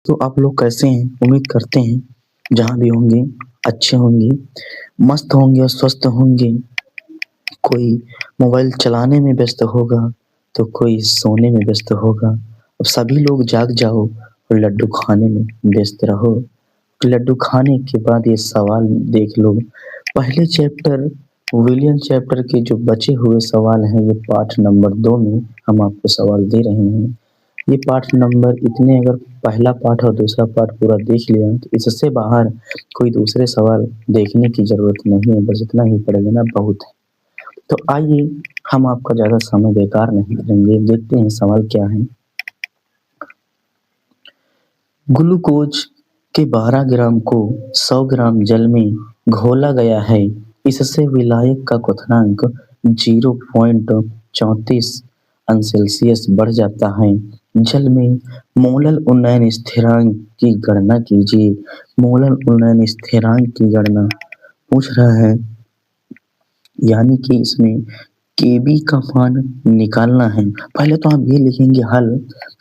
तो आप लोग कैसे हैं? उम्मीद करते हैं जहाँ भी होंगे अच्छे होंगे, मस्त होंगे और स्वस्थ होंगे। कोई मोबाइल चलाने में व्यस्त होगा, तो कोई सोने में व्यस्त होगा। अब सभी लोग जाग जाओ और लड्डू खाने में व्यस्त रहो। लड्डू खाने के बाद ये सवाल देख लो। पहले चैप्टर विलियम चैप्टर के जो बचे हुए सवाल हैं, ये पाठ नंबर 2 में हम आपको सवाल दे रहे हैं। ये पाठ नंबर इतने, अगर पहला पाठ और दूसरा पाठ पूरा देख लिया तो इससे बाहर कोई दूसरे सवाल देखने की जरूरत नहीं है, बस इतना ही पढ़ लेना बहुत है। तो आइए हम आपका ज़्यादा समय बेकार नहीं करेंगे, देखते हैं सवाल क्या है। ग्लूकोज के 12 ग्राम को 100 ग्राम जल में घोला गया है। इससे विलायक का क्वथनांक 0.34 अंश सेल्सियस बढ़ जाता है। जल में मोलल उन्नयन स्थिरांक की गणना कीजिए। मोलल उन्नयन स्थिरांक की गणना पूछ रहा है, यानी कि इसमें केबी का मान निकालना है। पहले तो आप ये लिखेंगे हल।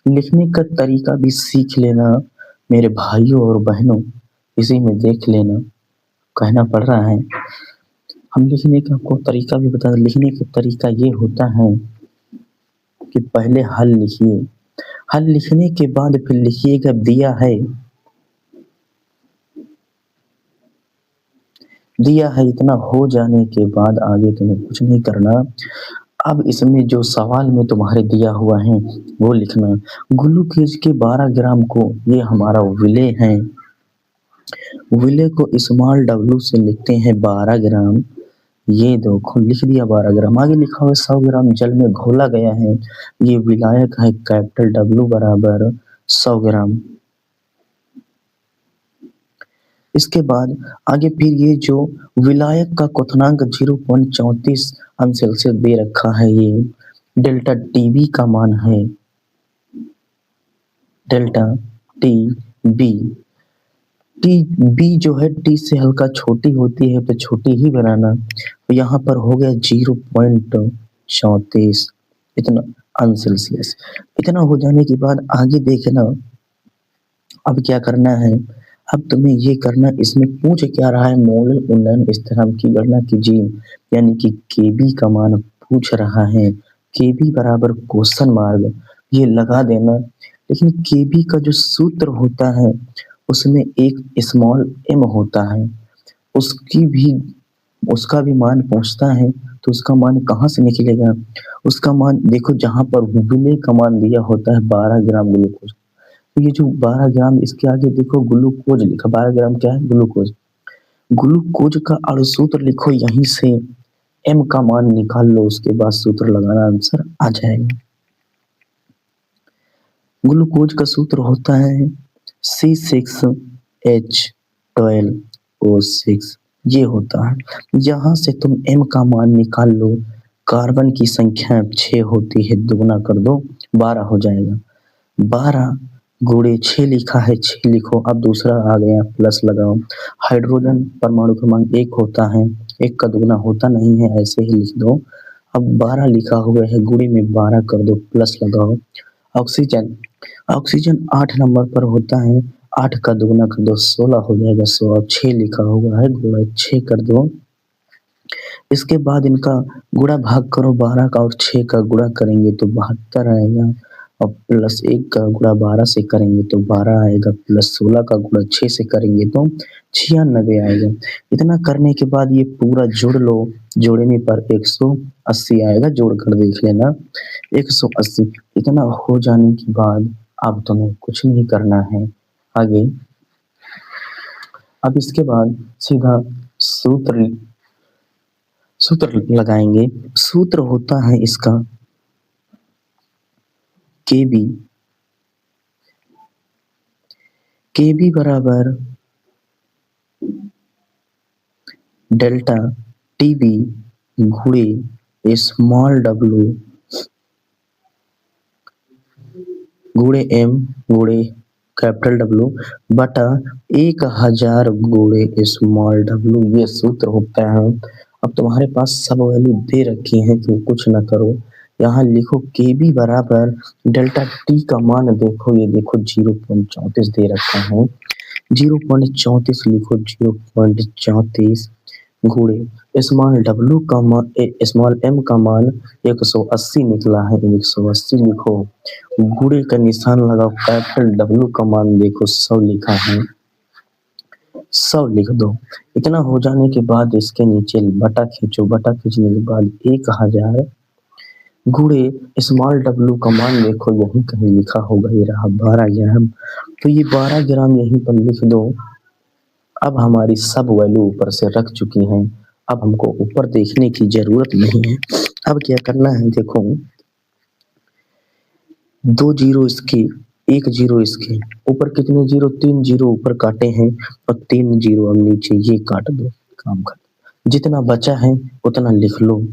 लिखने का तरीका भी सीख लेना मेरे भाइयों और बहनों, इसी में देख लेना। कहना पड़ रहा है, हम लिखने का आपको तरीका भी बता दें। लिखने का तरीका ये होता है कि पहले हल लिखिए, हल लिखने के बाद फिर लिखिएगा दिया है। दिया है इतना हो जाने के बाद आगे तुम्हें कुछ नहीं करना। अब इसमें जो सवाल में तुम्हारे दिया हुआ है वो लिखना। ग्लूकोज के 12 ग्राम को, ये हमारा विलेय है, विलेय को स्मॉल डब्लू से लिखते हैं 12 ग्राम। ये देखो लिख दिया 12 ग्राम। आगे लिखा हुआ 100 ग्राम जल में घोला गया है। ये विलायक है, कैपिटल डब्लू बराबर 100 ग्राम। इसके बाद आगे फिर ये जो विलायक का क्वथनांक 0.34 अंश सेल्सियस दे रखा है, ये डेल्टा टीबी का मान है, delta T B. T B जो है टी से हल्का छोटी होती है तो छोटी ही बनाना। यहाँ पर हो गया 0.34 इतना अंश सेल्सियस। इतना हो जाने के बाद आगे देखना अब क्या करना है। अब तुम्हें ये करना, इसमें पूछ क्या रहा है, मोलल उन्नयन स्थिरांक की गणना कीजिए, यानी कि केबी का मान पूछ रहा है। केबी बराबर क्वेश्चन मार्क ये लगा देना। लेकिन केबी का जो सूत्र होता है उसमें एक स्मॉल एम होता है, उसका भी मान पूछता है। तो उसका मान कहाँ से निकलेगा? उसका मान देखो, जहाँ पर विलेय का मान दिया होता है 12 ग्राम ग्लूकोज, तो ये जो 12 ग्राम, इसके आगे देखो ग्लूकोज लिखा, 12 ग्राम क्या है? ग्लूकोज। ग्लूकोज का अणुसूत्र लिखो, यहीं से एम का मान निकाल लो, उसके बाद सूत्र लगाना, आंसर आ जाएगा। ग्लूकोज का सूत्र होता है C6H12O6, ये होता है। यहाँ से तुम एम का मान निकाल लो। कार्बन की संख्या 6 होती है, दुगना कर दो 12 हो जाएगा। 12 गुणे 6 लिखा है, 6 लिखो। अब दूसरा आ गया, प्लस लगाओ। हाइड्रोजन परमाणु क्रमांक 1 होता है, 1 का दुगना होता नहीं है, ऐसे ही लिख दो। अब 12 लिखा हुआ है, गुणे में 12 कर दो, प्लस लगाओ। ऑक्सीजन, ऑक्सीजन 8 नंबर पर होता है, 8 का दुगना कर दो, 16 हो जाएगा 100। 6 लिखा हुआ है, गुणा 6 कर दो। इसके बाद इनका गुणा भाग करो, 12 का और 6 का गुणा करेंगे तो 72 आएगा, और प्लस 1 का गुणा 12 से करेंगे तो 12 आएगा, प्लस 16 का गुणा 6 से करेंगे तो 96 आएगा। इतना करने के बाद ये पूरा जोड़ लो, जोड़ने पर 180 आएगा, जोड़ कर देख लेना 180। इतना हो जाने के बाद अब तुम्हें कुछ नहीं करना है आगे। अब इसके बाद सीधा सूत्र लगाएंगे। सूत्र होता है इसका केबी, केबी बराबर डेल्टा टीबी गुणे स्मॉल डब्लू गुणे एम गुणे कैपिटल डब्लू बटा 1000 गुणे स्मॉल डब्लू, ये सूत्र होता है। अब तुम्हारे पास सब वैल्यू दे रखी है, तुम कुछ ना करो, यहाँ लिखो के बी बराबर डेल्टा टी का मान देखो, ये देखो 0.34 दे रखा है। 0.34 लिखो, 0.34 गुणे स्मॉल डब्ल्यू का मान, स्मॉल एम का मान 180 निकला है, 180 लिखो, गुणे का निशान लगाओ, कैपिटल डब्ल्यू का मान देखो 100 लिखा है, 100 लिख दो। इतना हो जाने के बाद इसके नीचे बटा खींचो, बटा खींचने के बाद 1000 गुणे स्मॉल डब्ल्यू का मान देखो, यही कहीं लिखा होगा, ये रहा 12 ग्राम। तो ये 12 ग्राम यहीं पर लिख दो। अब हमारी सब वैल्यू ऊपर से रख चुकी हैं, अब हमको ऊपर देखने की जरूरत नहीं है। अब क्या करना है, देखो 2 जीरो इसके, 1 जीरो इसके, ऊपर कितने जीरो, 3 जीरो ऊपर काटे हैं और 3 जीरो अब नीचे, ये काट दो, काम खत्म। जितना बचा है उतना लिख लो।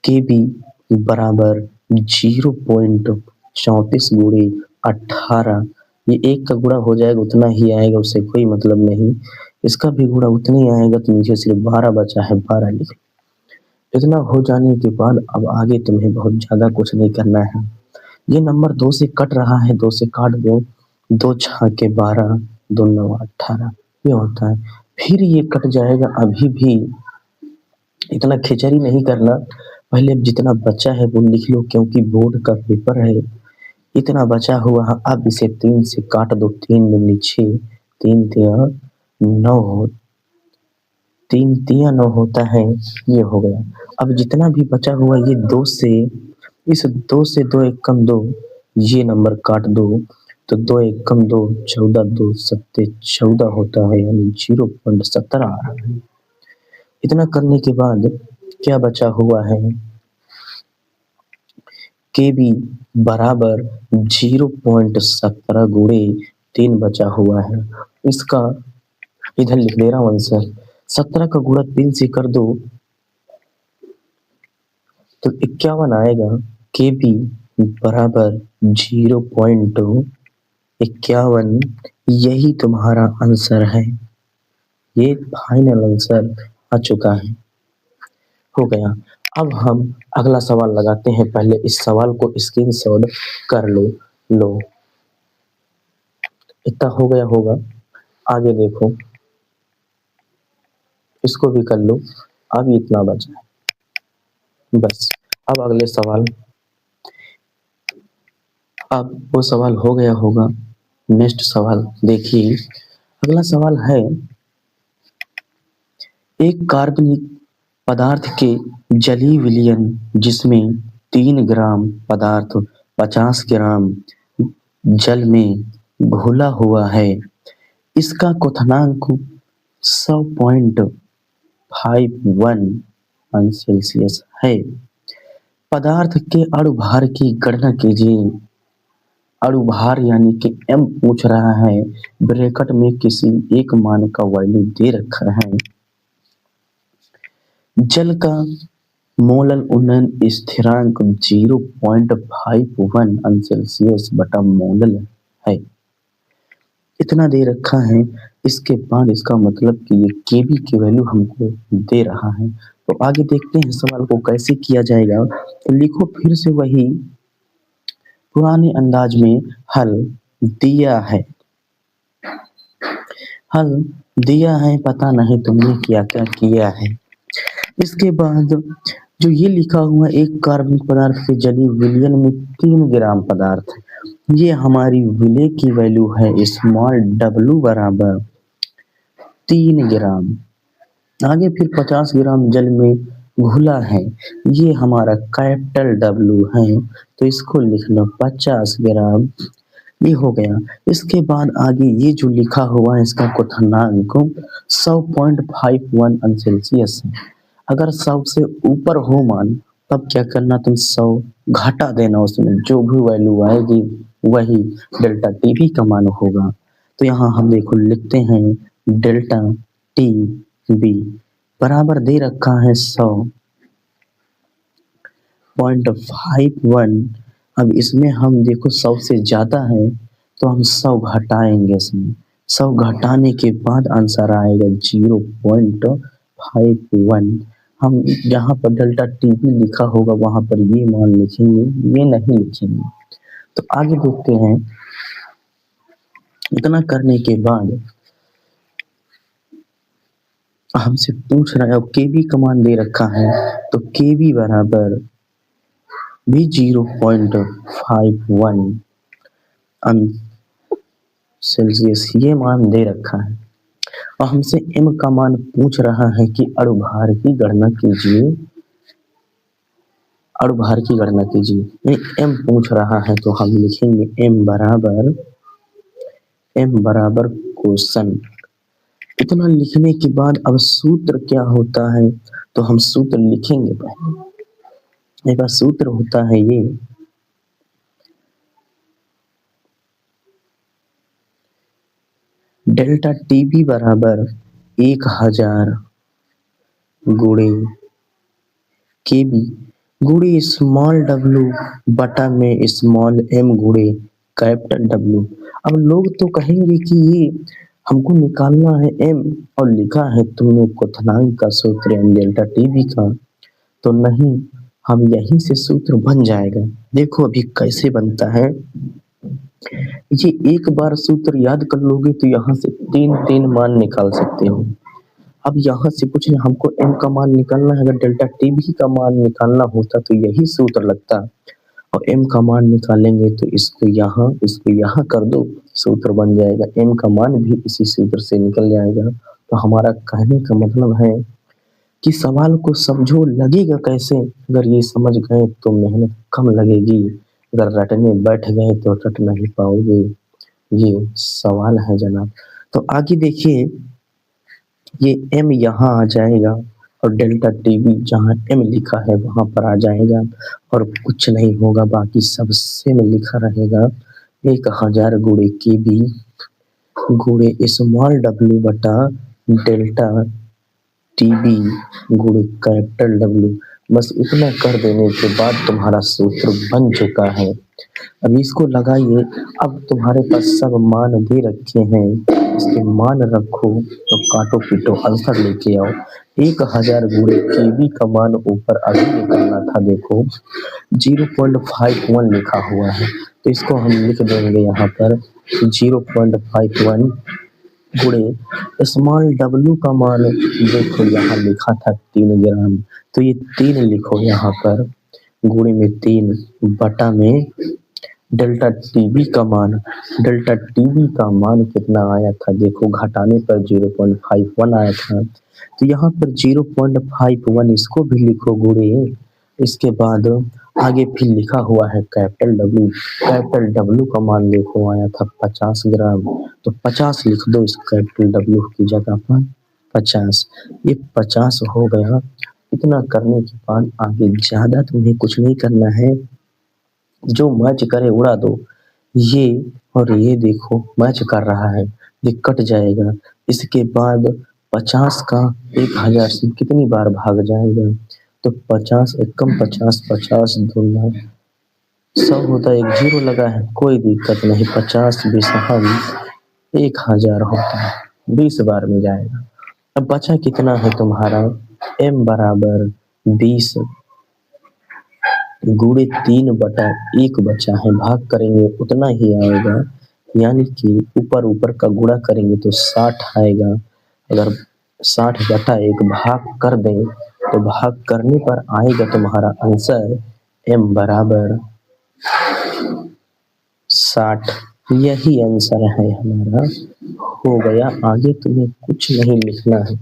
के बी बराबर 0.34 गुणे 18, ये एक का गुणा हो जाएगा उतना ही आएगा, उससे कोई मतलब नहीं। इसका भी गुणा उतना ही आएगा, तो नीचे सिर्फ 12 बचा है, 12 लिख लो। इतना हो जाने के बाद अब आगे तुम्हें बहुत ज्यादा कुछ नहीं करना है। ये नंबर 2 से कट रहा है, 2 से काट दो, 2 छके 12, 2 9 18, ये होता है। फिर ये कट जाएगा, अभी भी इतना खिचड़ी नहीं करना, पहले जितना बचा है वो लिख लो, क्योंकि बोर्ड का पेपर है। इतना बचा हुआ है, अब इसे 3 से काट दो, 3 दूनी 6, 3 तिया 9, 3 तिया 9 होता है, ये हो गया। अब जितना भी बचा हुआ ये 2 से, इस 2 से 2 एक कम 2, ये नंबर काट दो, तो 2 एक कम 2, 14, 2 सत्ते 14 होता है, यानी 0.17 आ रहा है। इतना करने के बाद क्या बचा हुआ है, के बी बराबर 0.17 गुणे 3 बचा हुआ है। इसका इधर लिख दे रहा हूँ आंसर, 17 का गुणा 3 से कर दो तो 51 आएगा। के बी बराबर 0.51, यही तुम्हारा आंसर है। ये फाइनल आंसर आ चुका है, हो गया। अब हम अगला सवाल लगाते हैं, पहले इस सवाल को स्क्रीनशॉट कर लो। लो, इतना हो गया होगा, आगे देखो, इसको भी कर लो, अब इतना बचा है बस। अब अगले सवाल, अब वो सवाल हो गया होगा। नेक्स्ट सवाल देखिए, अगला सवाल है, एक कार्बनिक पदार्थ के जलीय विलयन जिसमें 3 ग्राम पदार्थ 50 ग्राम जल में घुला हुआ है, इसका क्वथनांक 100.51 सेल्सियस है। पदार्थ के अणुभार की गणना कीजिए। अणुभार यानी कि m पूछ रहा है, ब्रैकेट में किसी एक मान का वैल्यू दे रखा है। जल का मोलल उन्नयन स्थिरांक 0.51 सेल्सियस बटा मोलल है, इतना दे रखा है। इसके बाद इसका मतलब कि ये केबी की वैल्यू हमको दे रहा है। तो आगे देखते हैं सवाल को कैसे किया जाएगा। तो लिखो फिर से वही पुराने अंदाज में हल दिया है, हल दिया है, पता नहीं तुमने क्या क्या किया है। इसके बाद जो ये लिखा हुआ एक कार्बनिक पदार्थ के जलीय विलयन में 3 ग्राम पदार्थ, ये हमारी विलय की वैल्यू है, स्मॉल डब्ल्यू बराबर 3 ग्राम। आगे फिर 50 ग्राम जल में घुला है, ये हमारा कैपिटल डब्ल्यू है, तो इसको लिख लो 50 ग्राम, ये हो गया। इसके बाद आगे ये जो लिखा हुआ है इसका क्वथनांक 100.51 सेल्सियस है। अगर 100 से ऊपर हो मान, तब क्या करना, तुम 100 घटा देना, उसमें जो भी वैल्यू आएगी वही डेल्टा टी भी का मान होगा। तो यहाँ हम देखो लिखते हैं डेल्टा टी बी बराबर दे रखा है 100.51। अब इसमें हम देखो 100 से ज्यादा है तो हम 100 घटाएंगे, इसमें 100 घटाने के बाद आंसर आएगा 0.51। हम जहाँ पर डेल्टा टीबी लिखा होगा वहाँ पर ये मान लिखेंगे, ये नहीं लिखेंगे। तो आगे देखते हैं। इतना करने के बाद हमसे पूछ रहा है, अब केबी कमांड दे रखा है, तो केबी बराबर भी 0.51 सेल्सियस ये मान दे रखा है। और हमसे m का मान पूछ रहा है कि अणुभार की गणना कीजिए, अणुभार की गणना कीजिए। m पूछ रहा है तो हम लिखेंगे m बराबर क्वेश्चन। इतना लिखने के बाद अब सूत्र क्या होता है, तो हम सूत्र लिखेंगे। पहले एक बार सूत्र होता है ये, डेल्टा टीबी बराबर 1000 गुणे केबी गुणे स्मॉल डब्लू बटा में स्मॉल एम गुणे कैपिटल डब्लू। अब लोग तो कहेंगे कि ये हमको निकालना है एम और लिखा है तुमने क्वथनांक का सूत्र एम डेल्टा टीबी का, तो नहीं, हम यहीं से सूत्र बन जाएगा। देखो अभी कैसे बनता है, ये एक बार सूत्र याद कर लोगे तो यहाँ से तीन तीन मान निकाल सकते हो। अब यहाँ से कुछ नहीं, हमको एम का मान निकालना है, अगर डेल्टा टीबी का मान निकालना होता तो यही सूत्र लगता, और एम का मान निकालेंगे तो इसको यहाँ कर दो, सूत्र बन जाएगा। एम का मान भी इसी सूत्र से निकल जाएगा। तो हमारा कहने का मतलब है कि सवाल को समझो, लगेगा कैसे, अगर ये समझ गए तो मेहनत कम लगेगी, अगर रटने बैठ गए तो रट नहीं पाओगे। ये सवाल है जनाब। तो आगे देखिए, ये m यहाँ आ जाएगा और डेल्टा टीबी जहाँ m लिखा है वहाँ पर आ जाएगा, और कुछ नहीं होगा, बाकी सब सेम लिखा रहेगा। 1000 गुणे केबी गुणे स्मॉल डब्ल्यू बटा डेल्टा टीबी गुणे कैपिटल डब्ल्यू। बस इतना कर देने के बाद तुम्हारा सूत्र बन चुका है। अब इसको लगाइए। अब तुम्हारे पास सब मान दे रखे हैं, इसके मान रखो तो काटो पीटो आंसर लेके आओ। 1000 गुणे केबी का मान ऊपर अभी निकालना था, देखो 0.51 लिखा हुआ है, तो इसको हम लिख देंगे यहाँ पर 0.51 गुणे स्मॉल डब्ल्यू का मान देखो यहाँ लिखा था 3 ग्राम, तो ये 3 लिखो यहाँ पर, गुणे में 3 बटा में डेल्टा टीबी का मान। डेल्टा टीबी का मान कितना आया था, देखो घटाने पर 0.51 आया था, तो यहाँ पर 0.51 इसको भी लिखो गुणे, इसके बाद आगे फिर लिखा हुआ है कैपिटल डब्ल्यू। कैपिटल डब्ल्यू का मान देखो आया था 50 ग्राम, तो 50 लिख दो इस कैपिटल डब्ल्यू की जगह पर 50। ये 50 हो गया। इतना करने के बाद आगे ज्यादा तुम्हें कुछ नहीं करना है, जो मैच करे उड़ा दो। ये और ये देखो मैच कर रहा है, ये कट जाएगा। इसके बाद 50 का 1000 से कितनी बार भाग जाएगा, तो 50 एकम 50, 50 दूना 100 होता है, एक जीरो लगा है, कोई दिक्कत नहीं, 50 20 हम 1000 होता है, 20 बार में जाएगा। अब बचा कितना है तुम्हारा, m बराबर 20 गुणे 3 बटा 1 बचा है, भाग करेंगे उतना ही आएगा, यानी कि ऊपर ऊपर का गुणा करेंगे तो 60 आएगा। अगर 60 बटा 1 भाग कर दें तो भाग करने पर आएगा तुम्हारा आंसर m बराबर 60। यही आंसर है हमारा, हो गया। आगे तुम्हें कुछ नहीं लिखना है,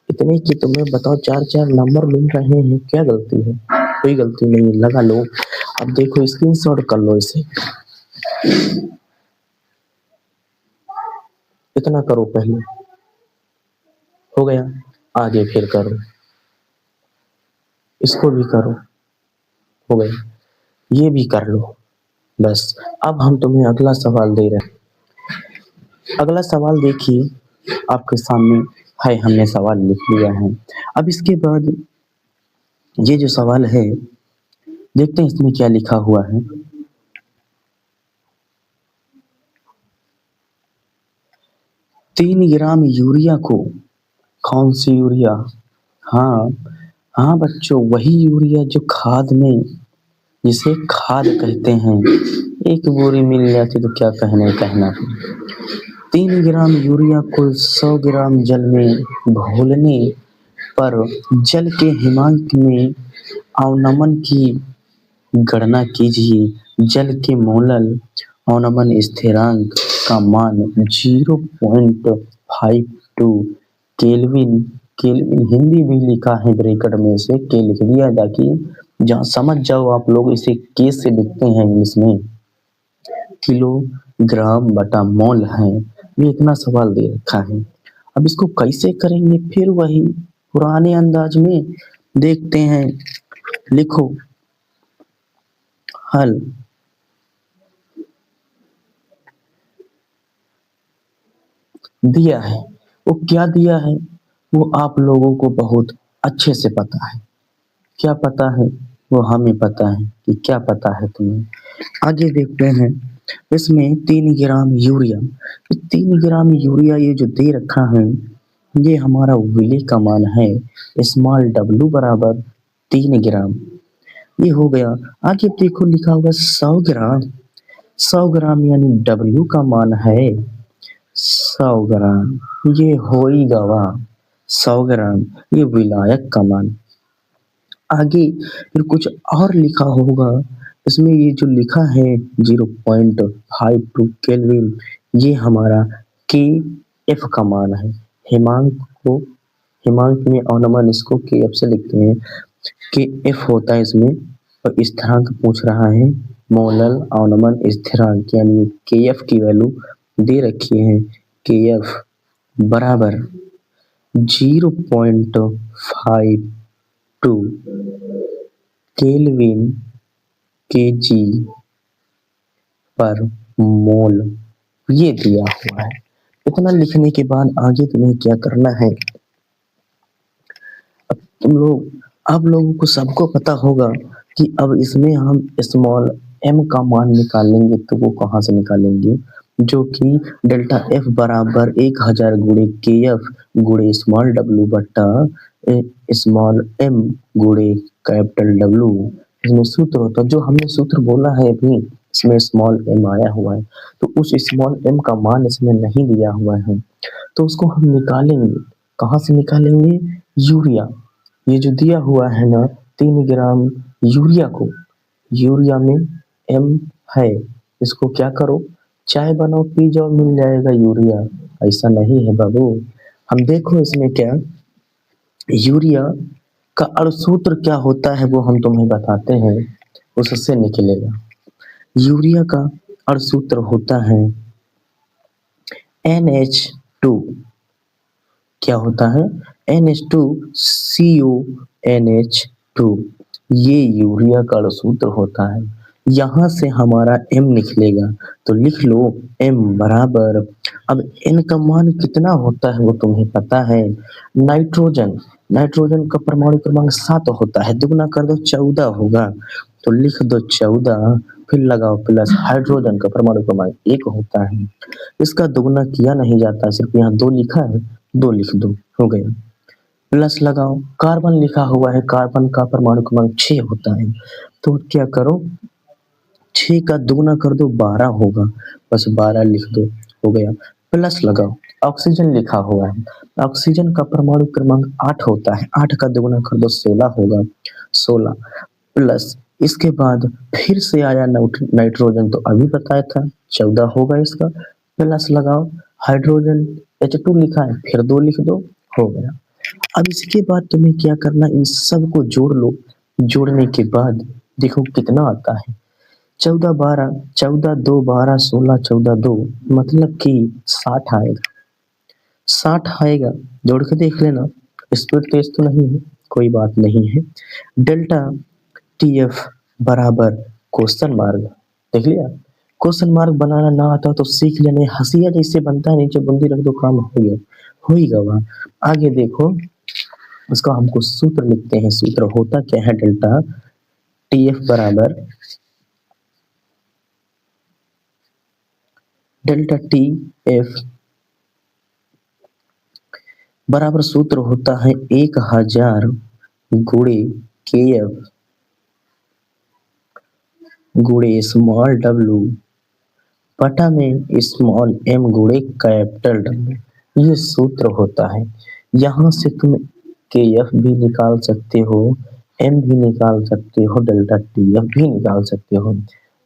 इतने की तुम्हें बताओ 4-4 नंबर मिल रहे हैं, क्या गलती है, कोई गलती नहीं, लगा लो। अब देखो स्क्रीनशॉट कर लो इसे, इतना करो पहले, हो गया। आगे फिर करो, इसको भी करो, हो गया, ये भी कर लो। बस अब हम तुम्हें अगला सवाल दे रहे हैं। अगला सवाल देखिए आपके सामने है, हमने सवाल लिख लिया है। अब इसके बाद ये जो सवाल है, देखते हैं इसमें क्या लिखा हुआ है। 3 ग्राम यूरिया को, कौन सी यूरिया, हाँ हाँ बच्चों, वही यूरिया जो खाद में, जिसे खाद कहते हैं, एक बोरी मिल जाती तो क्या कहना फिर। 3 ग्राम यूरिया को 100 ग्राम जल में घोलने पर जल के हिमांक में अवनमन की गणना कीजिए। जल के मोलल अवनमन स्थिरांक का मान 0.52 केल्विन। केल्विन हिंदी भी लिखा है ब्रैकेट में से के लिख दिया, ताकि जहाँ समझ जाओ आप लोग। इसे के से लिखते हैं इंग्लिश में, किलोग्राम बटा मोल है। ये इतना सवाल दे रखा है। अब इसको कैसे करेंगे, फिर वही पुराने अंदाज में देखते हैं। लिखो हल। दिया है, वो क्या दिया है वो आप लोगों को बहुत अच्छे से पता है। क्या पता है वो हमें पता है कि क्या पता है तुम्हें। आगे देखते हैं। इसमें 3 ग्राम यूरिया, 3 ग्राम यूरिया ये जो दे रखा है, ये हमारा विले का मान है। स्मॉल डब्लू बराबर 3 ग्राम, ये हो गया। आगे देखो लिखा हुआ 100 ग्राम। 100 ग्राम यानी डब्लू का मान है 100 ग्राम, ये हो ही गवा 100 ग्राम, ये विलायक का मान। आगे फिर कुछ और लिखा होगा। इसमें ये जो लिखा है 0.52 केल्विन, ये हमारा के एफ का मान है। हिमांक को, हिमांक में अवनमन इसको के एफ से लिखते हैं। के एफ होता है इसमें, और स्थिरांक पूछ रहा है मोलल अवनमन स्थिरांक, यानी के एफ की वैल्यू दे रखी है। के एफ बराबर 0.52 केल्विन केजी पर मोल, ये दिया हुआ है। इतना लिखने के बाद आगे तुम्हें क्या करना है। अब तुम लोग, आप लोगों को सबको पता होगा कि अब इसमें हम स्मॉल m का मान निकालेंगे, तो वो कहाँ से निकालेंगे, जो कि डेल्टा f बराबर 1000 गुणे के एफ गुणे स्मॉल w बट्टा स्मॉल m गुणे कैपिटल W। इसमें सूत्र होता है, जो हमने सूत्र बोला है अभी, इसमें स्मॉल m आया हुआ है, तो उस स्मॉल m का मान इसमें नहीं दिया हुआ है, तो उसको हम निकालेंगे। कहाँ से निकालेंगे, यूरिया, ये जो दिया हुआ है ना 3 ग्राम यूरिया को, यूरिया में m है, इसको क्या करो, चाय बनाओ पी जाओ मिल जाएगा यूरिया। ऐसा नहीं है बाबू। हम देखो इसमें क्या, यूरिया का अणुसूत्र क्या होता है वो हम तुम्हें बताते हैं, उससे निकलेगा। यूरिया का अणुसूत्र होता है NH2। क्या होता है, NH2CONH2, ये यूरिया का सूत्र होता है। यहाँ से हमारा M निकलेगा, तो लिख लो M बराबर, अब N का मान कितना होता है वो तुम्हें पता है। नाइट्रोजन, नाइट्रोजन का परमाणु क्रमांक 7 होता है, दुगना कर दो 14 होगा, तो लिख दो 14, फिर लगाओ प्लस, हाइड्रोजन का परमाणु क्रमांक 1 होता है, इसका दुगना किया नहीं जाता, सिर्फ यहाँ 2 लिखा है, 2 लिख दो, हो गया। प्लस लगाओ, कार्बन लिखा हुआ है, कार्बन का परमाणु क्रमांक 6 होता है, तो क्या करो 6 का दुगना कर दो 12 होगा, बस 12 लिख दो, हो गया। प्लस लगाओ, ऑक्सीजन लिखा हुआ है, ऑक्सीजन का परमाणु क्रमांक 8 होता है, 8 का दुगना कर दो 16 होगा, 16 प्लस, इसके बाद फिर से आया नाइट्रोजन, तो अभी बताया था 14 होगा इसका, प्लस लगाओ, हाइड्रोजन H2 लिखा है, फिर 2 लिख दो, हो गया। अब इसके बाद तुम्हें क्या करना, इन सबको जोड़ लो, जोड़ने के बाद देखो कितना आता है, 14 12, 14 2 12, 16 14 2, मतलब कि 60 आएगा, 60 आएगा। जोड़ के देख लेना, स्पीड तेज तो नहीं है, कोई बात नहीं है। डेल्टा TF बराबर क्वेश्चन मार्क, देख लिया। क्वेश्चन मार्क बनाना ना आता तो सीख लेने, हंसिया जैसे बनता है, नीचे बंदी रख दो, काम हो गया, हो ही गवा। आगे देखो, इसका हमको सूत्र लिखते हैं। सूत्र होता क्या है, डेल्टा TF बराबर, डेल्टा TF बराबर सूत्र होता है 1000 गुणे KF गुणे स्मॉल w बटा में स्मॉल m गुणे कैपिटल W, ये सूत्र होता है। यहाँ से तुम KF भी निकाल सकते हो, m भी निकाल सकते हो, डेल्टा TF भी निकाल सकते हो।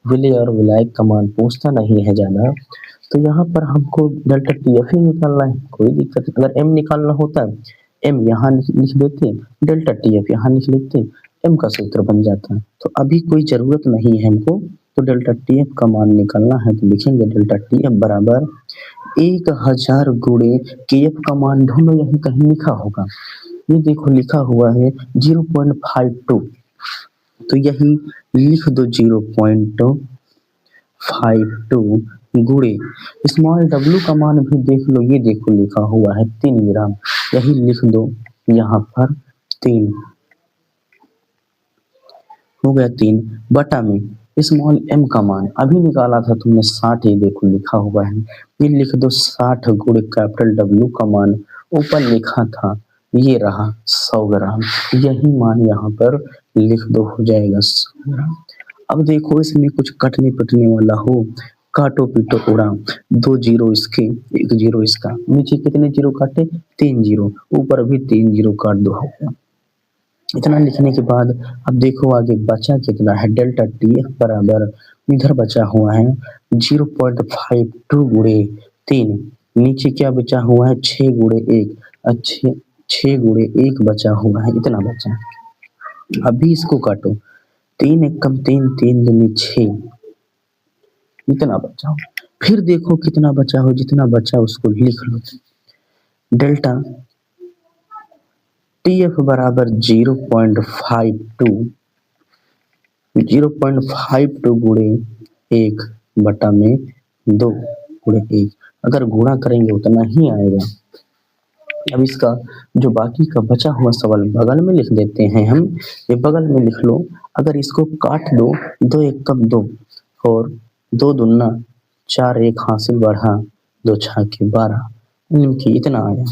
विलय और विलायक का मान पूछता नहीं है ज़्यादा, तो यहाँ पर हमको डेल्टा TF ही निकालना है, कोई दिक्कत नहीं। अगर m निकालना होता m यहाँ लिख देते, डेल्टा TF यहाँ लिख लेते, m का सूत्र बन जाता। तो अभी कोई ज़रूरत नहीं है हमको, तो डेल्टा TF का मान निकालना है तो लिखेंगे डेल्टा TF बराबर 1000 गुणे KF का मान ढूंढो, यहीं कहीं लिखा होगा, ये देखो लिखा हुआ है 0.52, तो यही लिख दो 0.52 गुणे स्मॉल w का मान भी देख लो, ये देखो लिखा हुआ है 3 ग्राम, यही लिख दो यहाँ पर 3 हो गया 3 बटा में स्मॉल m का मान अभी निकाला था तुमने 60, ये देखो लिखा हुआ है, ये लिख दो 60 गुणे कैपिटल W का मान ऊपर लिखा था, ये रहा 100 ग्राम, यही मान यहाँ पर लिख दो, हो जाएगा 100 ग्राम। अब देखो इसमें कुछ कटने पटने वाला हो, काटो पीटो उड़ा, 2 जीरो इसके 1 जीरो इसका, नीचे कितने जीरो काटे 3 जीरो, ऊपर भी 3 जीरो काट दो, हो गया। इतना लिखने के बाद अब देखो आगे बचा कितना है, डेल्टा TF बराबर इधर बचा हुआ है 0.52 गुणे 3, नीचे क्या बचा हुआ है 6 गुणे 1, अच्छे 6 गुणे 1 बचा हुआ है, इतना बचा। अभी इसको काटो, 3 एक कम 3, 3 दूनी 6, इतना बचा हो। फिर देखो कितना बचा हो, जितना बचा उसको लिख लो। डेल्टा TF बराबर 0.52 गुणे 1 बटा में 2 गुणे 1, अगर गुणा करेंगे उतना ही आएगा। अब इसका जो बाकी का बचा हुआ सवाल बगल में लिख देते हैं हम, ये बगल में लिख लो, अगर इसको काट दो 2 एक कम 2 और 2 दूना 4, 1 हासिल बढ़ा 2 छाके 12, इनकी इतना आया।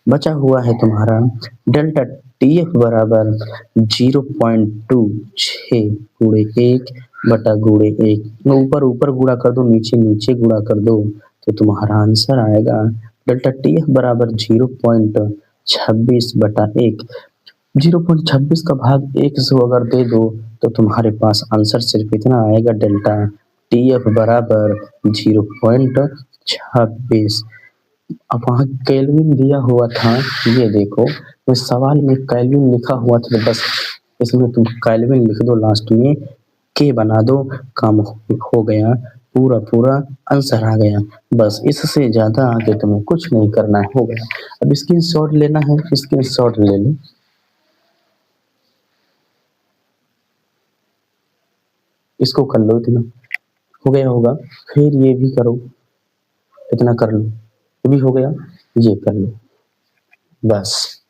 बचा हुआ है तुम्हारा डेल्टा TF बराबर 0.26 गुणे 1 बटा गुणे 1, ऊपर ऊपर गुणा कर दो, नीचे नीचे गुणा कर दो, तो तुम्हारा आंसर आएगा डेल्टा TF बराबर 0.26 बटा 1। 0.26 का भाग 1 से अगर दे दो तो तुम्हारे पास आंसर सिर्फ इतना आएगा, डेल्टा TF बराबर 0.26। अब वहाँ केल्विन दिया हुआ था, ये देखो तो सवाल में केल्विन लिखा हुआ था, बस इसमें तुम केल्विन लिख दो, लास्ट में के बना दो, काम हो गया, पूरा पूरा आंसर आ गया। बस इससे ज्यादा आगे तुम्हें कुछ नहीं करना है, हो गया। अब स्क्रीनशॉट लेना है, स्क्रीनशॉट ले लो, इसको कर लो, इतना हो गया होगा, फिर ये भी करो, इतना कर लो, ये भी हो गया, ये कर लो, बस।